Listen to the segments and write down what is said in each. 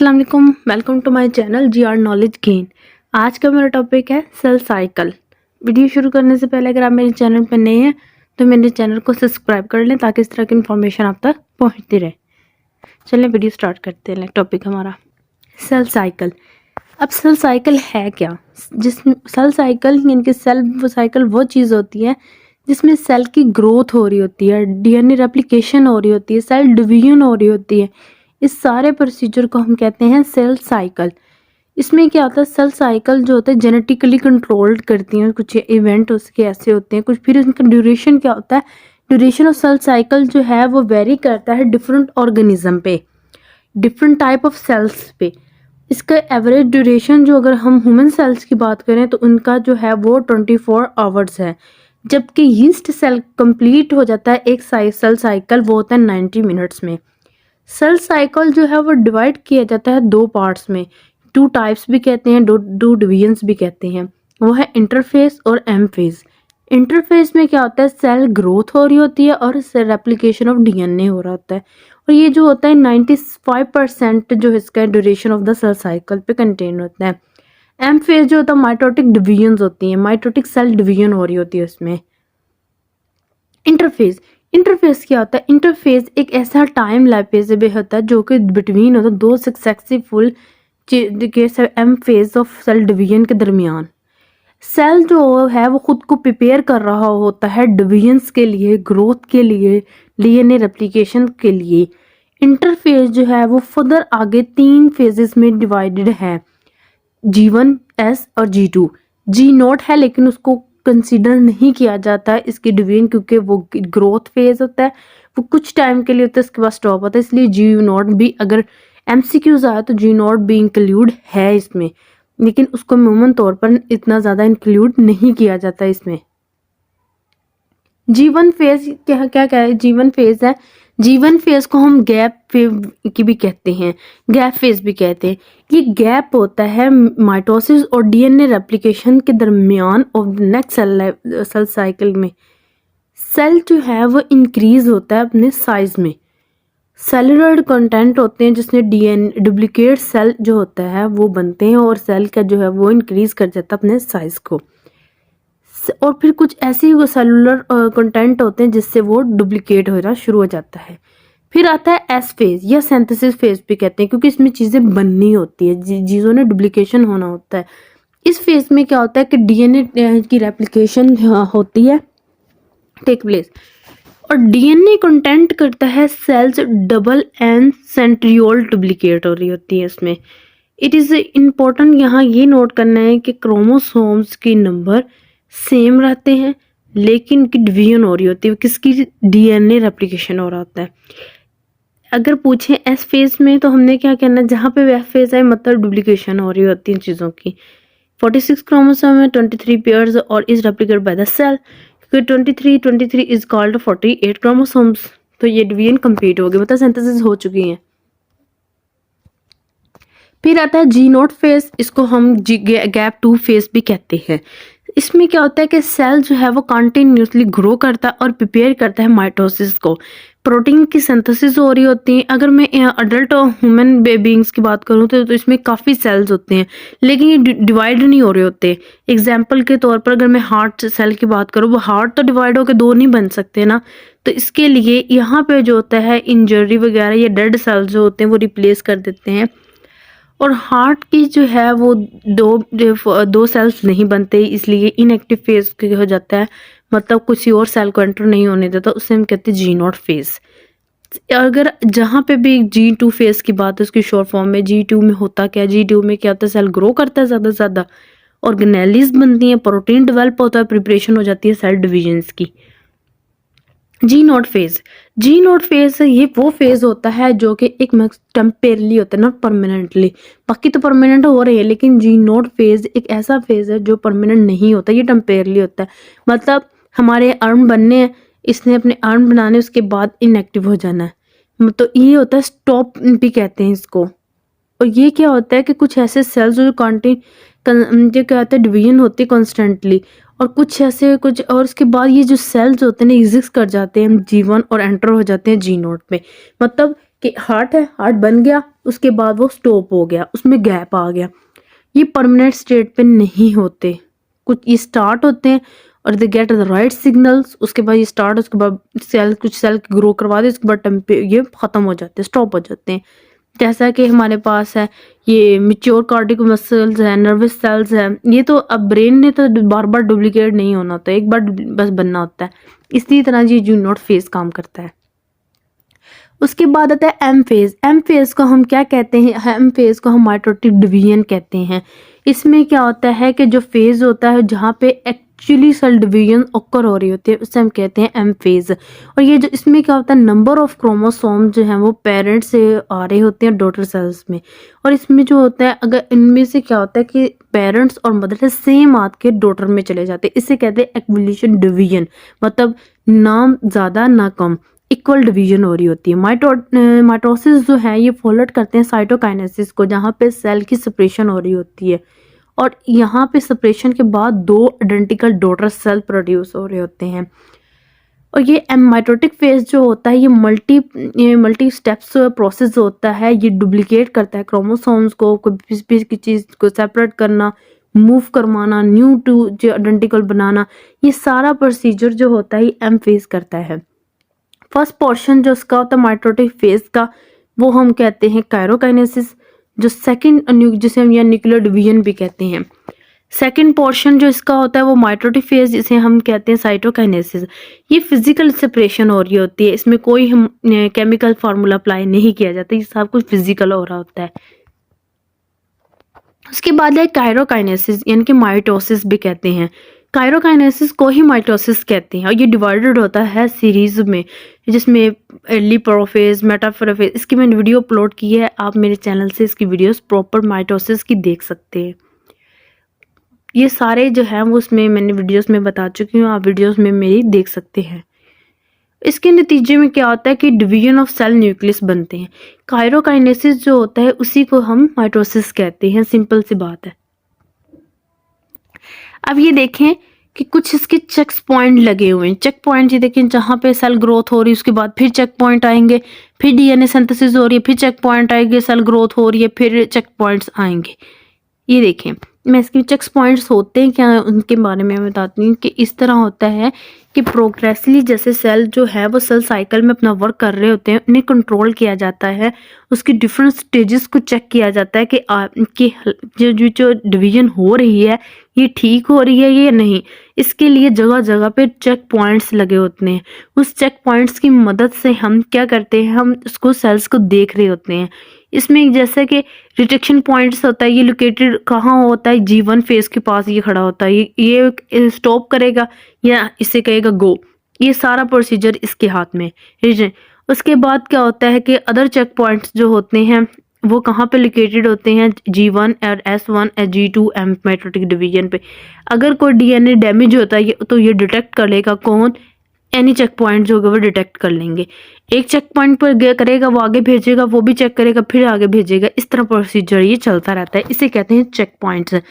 अस्सलाम वालेकुम, welcome to my channel GR knowledge gain. आज का मेरा टॉपिक है सेल साइकिल। वीडियो शुरू करने से पहले अगर आप मेरे चैनल पर नए हैं तो मेरे चैनल को सब्सक्राइब कर लें ताकि इस तरह की इन्फॉर्मेशन आप तक पहुंचती रहे। चलिए वीडियो स्टार्ट करते हैं। टॉपिक हमारा सेल साइकिल। अब सेल साइकिल है क्या? जिसमें सेल साइकिल यानी कि सेल साइकिल वो चीज़ होती है जिसमें सेल की ग्रोथ हो रही होती है, DNA रेप्लिकेशन हो रही होती है, सेल डिवीजन हो रही होती है। इस सारे प्रोसीजर को हम कहते हैं सेल साइकिल। इसमें क्या होता है, सेल साइकिल जो होता है जेनेटिकली कंट्रोल्ड करती हैं, कुछ इवेंट उसके ऐसे होते हैं कुछ। फिर उनका ड्यूरेशन क्या होता है, ड्यूरेशन ऑफ सेल साइकिल जो है वो वेरी करता है डिफरेंट ऑर्गेनिज्म पे, डिफरेंट टाइप ऑफ सेल्स पे। इसका एवरेज ड्यूरेशन जो अगर हम ह्यूमन सेल्स की बात करें तो उनका जो है वो 24 आवर्स है, जबकि यीस्ट सेल कंप्लीट हो जाता है एक सेल साइकिल वो होता है 90 मिनट्स में। सेल साइकिल जो है वो डिवाइड किया जाता है दो पार्ट्स में, टू टाइप्स भी कहते हैं, दो डिवीजन्स भी कहते हैं। वो है इंटरफेस और एम फेज। इंटरफेस में क्या होता है, सेल ग्रोथ हो रही होती है और सेल रेप्लिकेशन ऑफ DNA हो रहा होता है। और ये जो होता है 95% जो इसका duration of the cell cycle पे कंटेन होता है। एम फेज जो होता है माइटोटिक डिवीजन होती हैं, माइटोटिक सेल डिवीजन हो रही होती है उसमें। इंटरफेस, इंटरफेस क्या होता है, इंटरफेस एक ऐसा टाइम लाइपेजेबल होता है जो कि बिटवीन होता है दो successive M phase of cell division के दरमियान। सेल जो है वो खुद को प्रिपेयर कर रहा होता है डिवीजन्स के लिए, ग्रोथ के लिए, DNA रेप्लिकेशन के लिए। इंटरफेस जो है वो फर्दर आगे 3 फेजेस में डिवाइडेड है, G1, S और G2। G0 है लेकिन उसको कंसीडर नहीं किया जाता है इसकी डिवीजन, क्योंकि वो ग्रोथ फेज होता है, वो कुछ टाइम के लिए होता है, इसके बाद स्टॉप होता है। इसलिए G0 भी अगर MCQs आया तो G0 भी इंक्लूड है इसमें, लेकिन उसको अमूमन तौर पर इतना ज़्यादा इंक्लूड नहीं किया जाता इसमें। G1 फेज क्या क्या क्या है, G1 फेज है। G1 फेज को हम गैप फेज की भी कहते हैं, गैप फेज भी कहते हैं। ये गैप होता है माइटोसिस और DNA रेप्लिकेशन के दरमियान ऑफ नेक्स्ट सेल साइकिल में। सेल जो है वो इंक्रीज होता है अपने साइज में, सेलुलर कंटेंट होते हैं जिसमें DNA डुप्लीकेट सेल जो होता है वो बनते हैं और सेल का जो है वो इंक्रीज कर जाता है अपने साइज को। और फिर कुछ ऐसे ही सेलुलर कंटेंट होते हैं जिससे वो डुप्लीकेट होना शुरू हो जाता है। फिर आता है एस फेज या सिंथेसिस फेज भी कहते हैं, क्योंकि इसमें चीज़ें बननी होती है, चीज़ों में डुप्लीकेशन होना होता है। इस फेज में क्या होता है कि DNA की रेप्लिकेशन होती है, टेक प्लेस, और DNA कंटेंट करता है cells double and centriole duplicate हो रही होती है इसमें। इट इज़ इम्पोर्टेंट यहाँ ये नोट करना है कि क्रोमोसोम्स की नंबर सेम रहते हैं लेकिन की डिवीजन हो रही होती है, किसकी, DNA रेप्लिकेशन हो रहा होता है। अगर पूछें एस फेज में तो हमने क्या कहना है, जहाँ पे एफ फेज है मतलब डुप्लीकेशन हो रही होती है चीज़ों की। 46 क्रोमोसोम है, 23 पेयर्स और is replicated by the cell, क्योंकि 23 इज कॉल्ड 48 क्रोमोसोम्स। तो ये डिवीजन कंप्लीट हो गई, मतलब सिंथेसिस हो चुकी है। फिर आता है G0 फेज, इसको हम गैप 2 फेज भी कहते हैं। इसमें क्या होता है कि सेल जो है वो कंटिन्यूसली ग्रो करता है और प्रिपेयर करता है माइटोसिस को, प्रोटीन की सिंथेसिस हो रही होती है। अगर मैं अडल्ट ह्यूमन बीइंग्स की बात करूँ तो इसमें काफ़ी सेल्स होते हैं लेकिन ये डिवाइड नहीं हो रहे होते। एग्जाम्पल के तौर पर अगर मैं हार्ट सेल की बात करूँ, वो हार्ट तो डिवाइड होकर 2 नहीं बन सकते ना, तो इसके लिए यहाँ पे जो होता है इंजरी वगैरह या डेड सेल्स जो होते हैं वो रिप्लेस कर देते हैं। और हार्ट की जो है वो दो सेल्स नहीं बनते, इसलिए इनएक्टिव फेज हो जाता है, मतलब किसी और सेल को एंटर नहीं होने देता, उसे हम कहते हैं G0 फेज। अगर जहाँ पे भी G2 फेज की बात है उसकी शॉर्ट फॉर्म में, G2 में होता क्या, G2 में क्या होता है, सेल ग्रो करता है ज़्यादा से ज़्यादा, ऑर्गेनेलिस बनती हैं, प्रोटीन डेवलप होता है, प्रिपरेशन हो जाती है सेल डिविजन्स की। G0 फेज, G0 फेज ये वो फेज होता है जो कि एक टेम्परेरी होता है, नॉट परमानेंटली। बाकी तो परमानेंट हो रहे हैं लेकिन G0 फेज एक ऐसा फेज है जो परमानेंट नहीं होता, ये टेम्परेरी होता है। मतलब हमारे आर्म बनने हैं, इसने अपने आर्म बनाने उसके बाद इनएक्टिव हो जाना है, तो ये होता है स्टॉप भी कहते हैं इसको। और ये क्या होता है कि कुछ ऐसे सेल्स जो जो क्या होता है डिवीजन होती है कॉन्स्टेंटली, और कुछ ऐसे कुछ, और उसके बाद ये जो सेल्स होते हैं ना एग्जिस्ट कर जाते हैं G1 और एंटर हो जाते हैं G0 में। मतलब कि हार्ट है, हार्ट बन गया, उसके बाद वो स्टॉप हो गया, उसमें गैप आ गया। ये परमानेंट स्टेट पे नहीं होते, कुछ ये स्टार्ट होते हैं और they get the right signals, उसके बाद ये स्टार्ट, उसके बाद सेल कुछ सेल ग्रो करवा दे, उसके बाद ये खत्म हो जाते हैं, स्टॉप हो जाते हैं। जैसा कि हमारे पास है ये मिच्योर कार्डियक मसल्स है, नर्वस सेल्स है, ये तो अब ब्रेन ने तो बार बार डुप्लीकेट नहीं होना होता, एक बार बस बनना होता है। इसी तरह ये जू नॉट फेज काम करता है। उसके बाद आता है एम फेज। एम फेज को हम क्या कहते हैं? एम फेज को हम माइटोटिक डिवीजन कहते हैं। इसमें क्या होता है कि जो फेज होता है जहाँ पे एक्चुअली सेल डिवीजन ओकर हो रही होती है, उसे हम कहते हैं एम फेज। और ये जो इसमें क्या होता है, नंबर ऑफ क्रोमोसोम जो है वो पेरेंट्स से आ रहे होते हैं डॉटर सेल्स में। और इसमें जो होता है, अगर इनमें से क्या होता है कि पेरेंट्स और मदर से सेम आत के डॉटर में चले जाते हैं, इसे कहते हैं एक्विलिशन डिवीजन। मतलब ना ज़्यादा ना कम, इक्वल डिवीजन हो रही होती है। माइटोसिस जो है ये फॉलोड करते हैं साइटोकाइनेसिस को, जहाँ पे सेल की सेपरेशन हो रही होती है और यहाँ पे सेपरेशन के बाद दो आइडेंटिकल डॉटर सेल प्रोड्यूस हो रहे होते हैं। और ये माइटोटिक फेज जो होता है ये मल्टी स्टेप्स प्रोसेस होता है। ये डुप्लीकेट करता है क्रोमोसोम्स को, कोई की चीज़ को सेपरेट करना, मूव करवाना, न्यू टू जो आइडेंटिकल बनाना, ये सारा प्रोसीजर जो होता है ये एम फेज करता है। फर्स्ट पोर्शन जो इसका होता है माइटोटिक फेज का, वो हम कहते हैं कायरोकाइनेसिस। जो सेकंड, जिसे हम या न्यूक्लियर डिवीजन भी कहते हैं। सेकंड पोर्शन जो इसका होता है वो माइटोटिक फेज, जिसे हम कहते हैं साइटोकाइनेसिस। ये फिजिकल सेपरेशन हो रही होती है, इसमें कोई हम केमिकल फार्मूला अप्लाई नहीं किया जाता, ये सब कुछ फिजिकल हो रहा होता है। उसके बाद है कायरोकाइनेसिस, यानी कि माइटोसिस भी कहते हैं। कायरोकाइनेसिस को ही माइटोसिस कहते हैं और ये डिवाइडेड होता है सीरीज में, जिसमें अर्ली प्रोफेज, मेटाफोरोफेज। इसकी मैंने वीडियो अपलोड की है, आप मेरे चैनल से इसकी वीडियोस प्रॉपर माइटोसिस की देख सकते हैं। ये सारे जो हैं वो उसमें मैंने वीडियोस में बता चुकी हूँ, आप वीडियोस में मेरी देख सकते हैं। इसके नतीजे में क्या होता है कि डिवीजन ऑफ सेल न्यूक्लियस बनते हैं। कायरोकाइनेसिस जो होता है उसी को हम माइटोसिस कहते हैं, सिंपल सी बात है। अब ये देखें कि कुछ इसके चेक पॉइंट लगे हुए हैं। चेक पॉइंट ये देखें, जहाँ पे सेल ग्रोथ हो रही है उसके बाद फिर चेक पॉइंट आएंगे, फिर डीएनए सिंथेसिस हो रही है, फिर चेक पॉइंट आएंगे, सेल ग्रोथ हो रही है, फिर चेक पॉइंट्स आएंगे। ये देखें, मैं इसके चेक पॉइंट्स होते हैं क्या उनके बारे में बताती हूँ कि इस तरह होता है कि प्रोग्रेसली जैसे सेल जो है वो सेल साइकिल में अपना वर्क कर रहे होते हैं, उन्हें कंट्रोल किया जाता है, उसकी डिफरेंट स्टेजेस को चेक किया जाता है कि जो डिवीजन हो रही है ये ठीक हो रही है या नहीं। इसके लिए जगह जगह पे चेक पॉइंट्स लगे होते हैं। उस चेक पॉइंट्स की मदद से हम क्या करते हैं, हम उसको सेल्स को देख रहे होते हैं। इसमें जैसे कि डिटेक्शन पॉइंट्स होता है, ये लोकेटेड कहाँ होता है, G1 फेज के पास ये खड़ा होता है, ये स्टॉप करेगा या इसे कहेगा गो, ये सारा प्रोसीजर इसके हाथ में। उसके बाद क्या होता है कि अदर चेक पॉइंट्स जो होते हैं वो कहाँ पे लोकेटेड होते हैं, G1 और S1 और G2 एम माइटोटिक डिवीजन पे। अगर कोई डीएनए डैमेज होता है तो ये डिटेक्ट कर लेगा, कौन, एनी चेक पॉइंट जो होगा वो डिटेक्ट कर लेंगे। एक चेक पॉइंट पर करेगा, वो आगे भेजेगा, वो भी चेक करेगा, फिर आगे भेजेगा, इस तरह प्रोसीजर ये चलता रहता है, इसे कहते हैं चेक पॉइंट्स।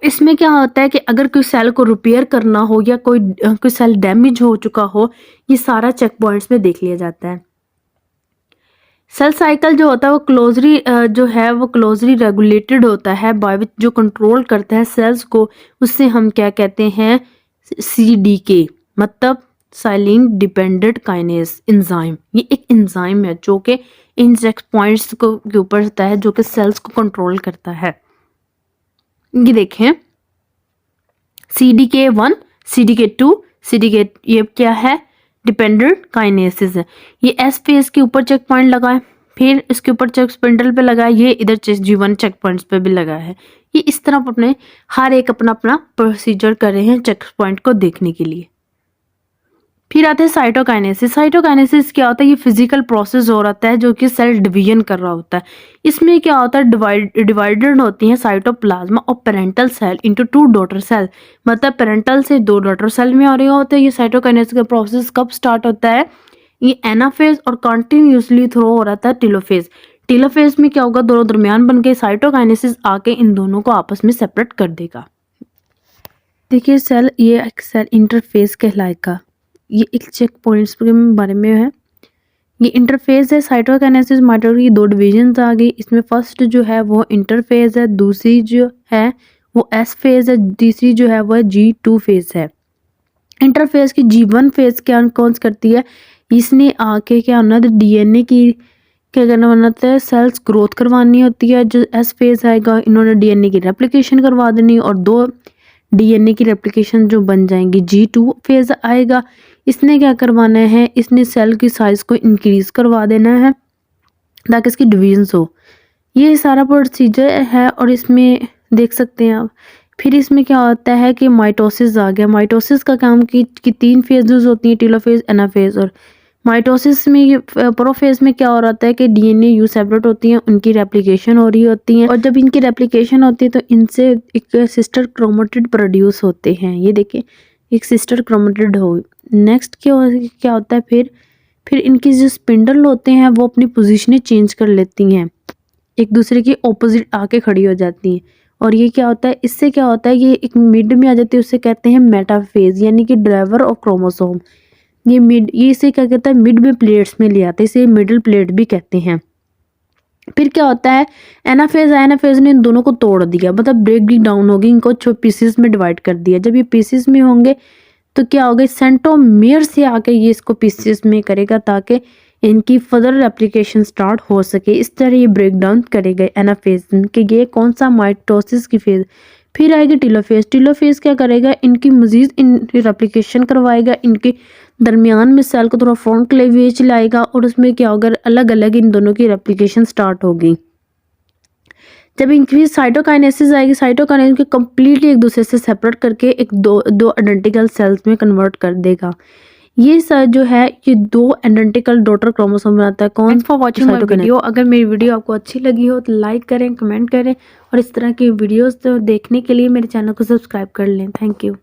इसमें क्या होता है कि अगर कोई सेल को रिपेयर करना हो या कोई सेल डैमेज हो चुका हो, ये सारा चेक पॉइंट्स में देख लिया जाता है। सेल साइकिल जो होता है वो क्लोजली रेगुलेटेड होता है बाय जो कंट्रोल करता है सेल्स को, उससे हम क्या कहते हैं, CDK, मतलब साइलिन डिपेंडेंट काइनेस एंजाइम। ये एक एंजाइम है जो कि इन चेक पॉइंट्स के ऊपर होता है, जो कि सेल्स को कंट्रोल करता है। ये देखें, CDK1, CDK2, CDK, ये क्या है, डिपेंडेंट काइनेसिस है। ये S फेज के ऊपर चेक पॉइंट लगा है, फिर इसके ऊपर चेक स्पिंडल पे लगा है, ये इधर G1 चेक पॉइंट्स पे भी लगा है। ये इस तरह अपने हर एक अपना अपना प्रोसीजर कर रहे हैं चेक पॉइंट को देखने के लिए। फिर आते हैं साइटोकाइनेसिस। साइटोकाइनेसिस क्या होता है, ये फिजिकल प्रोसेस हो रहा है जो कि सेल डिवीजन कर रहा होता है। इसमें क्या होता है, डिवाइडेड होती है साइटोप्लाज्मा और parental cell into 2 daughter cell, मतलब पेरेंटल से 2 डॉटर सेल में आ रहे होते हैं। ये साइटोकाइनेसिस का प्रोसेस कब स्टार्ट होता है, ये एनाफेज और कंटिन्यूसली थ्रो हो रहा था टेलोफेज। टेलोफेज में क्या होगा, दोनों दरमियान बन के साइटोकाइनेसिस आके इन दोनों को आपस में सेपरेट कर देगा। देखिए सेल, ये एक सेल इंटरफेस कहलाएगा। ये एक चेक पॉइंट्स के बारे में है। ये इंटरफेज है। साइटोकाइनेसिस माइटोकॉन्ड्रिया की 2 डिविजन्स आ गई। इसमें फर्स्ट जो है वो इंटरफेज है, दूसरी जो है वो एस फेज है, तीसरी जो है वो G2 फेज है। इंटरफेज की G1 फेज क्या कौन करती है, इसने आके क्या होना है, डीएनए की क्या करना बनाता है, सेल्स ग्रोथ करवानी होती है। जो एस फेज आएगा, इन्होंने डीएनए की रेप्लिकेशन करवा देनी और 2 डीएनए की रेप्लिकेशन जो बन जाएंगी। G2 फेज आएगा, इसने क्या करवाना है, इसने सेल की साइज को इंक्रीज करवा देना है ताकि इसकी डिवीजन्स हो। ये सारा प्रोसीजर है और इसमें देख सकते हैं आप। फिर इसमें क्या होता है कि माइटोसिस आ गया। माइटोसिस का काम की 3 फेजेस होती हैं, टेलोफेज, एनाफेज। और माइटोसिस में ये प्रोफेज में क्या हो रहा है कि डीएनए यू सेपरेट होती हैं, उनकी रेप्लिकेशन हो रही होती है और जब इनकी रेप्लिकेशन होती है तो इनसे एक सिस्टर क्रोमेटिड प्रोड्यूस होते हैं। ये देखिए एक सिस्टर क्रोमेटिड हो। नेक्स्ट क्या होता है, फिर इनकी जो स्पिंडल होते हैं वो अपनी पोजीशनें चेंज कर लेती हैं, एक दूसरे के ऑपोजिट आके खड़ी हो जाती हैं। और ये क्या होता है, इससे क्या होता है, ये एक मिड में आ जाती है, उससे कहते हैं मेटाफेज, यानी कि ड्राइवर ऑफ क्रोमोसोम। ये इसे क्या कहता है, मिड में प्लेट्स में ले आते हैं, इसे मिडल प्लेट भी कहते हैं। फिर क्या होता है, एनाफेज है, एनाफेज ने इन दोनों को तोड़ दिया, मतलब ब्रेक डाउन हो गई, इनको पीसेस में डिवाइड कर दिया। जब ये पीसेस में होंगे तो क्या होगा, सेंट्रोमियर से आके ये इसको पीसेस में करेगा ताकि इनकी फर्दर रेप्लिकेशन स्टार्ट हो सके। इस तरह ये ब्रेक डाउन करेगा एनाफेज कि ये कौन सा माइटोसिस की फेज। फिर आएगी टीलोफेज। टीलोफेज क्या करेगा, इनकी मजीद इन रेप्लिकेशन करवाएगा, इनके दरमियान में सेल को थोड़ा फ्रंट क्लेवेज लाएगा और उसमें क्या होगा, अलग अलग इन दोनों की रेप्लिकेशन स्टार्ट होगी। जब इनकी साइटोकाइनेसिस आएगी, साइटोकाइनेसिस को कम्प्लीटली एक दूसरे से सेपरेट करके एक दो आइडेंटिकल सेल्स में कन्वर्ट कर देगा। ये जो है ये 2 आइडेंटिकल डॉटर क्रोमोसोम बनाता है। कौन? For watching my video. अगर मेरी वीडियो आपको अच्छी लगी हो तो लाइक करें, कमेंट करें और इस तरह की वीडियोस देखने के लिए मेरे चैनल को सब्सक्राइब कर लें। Thank you.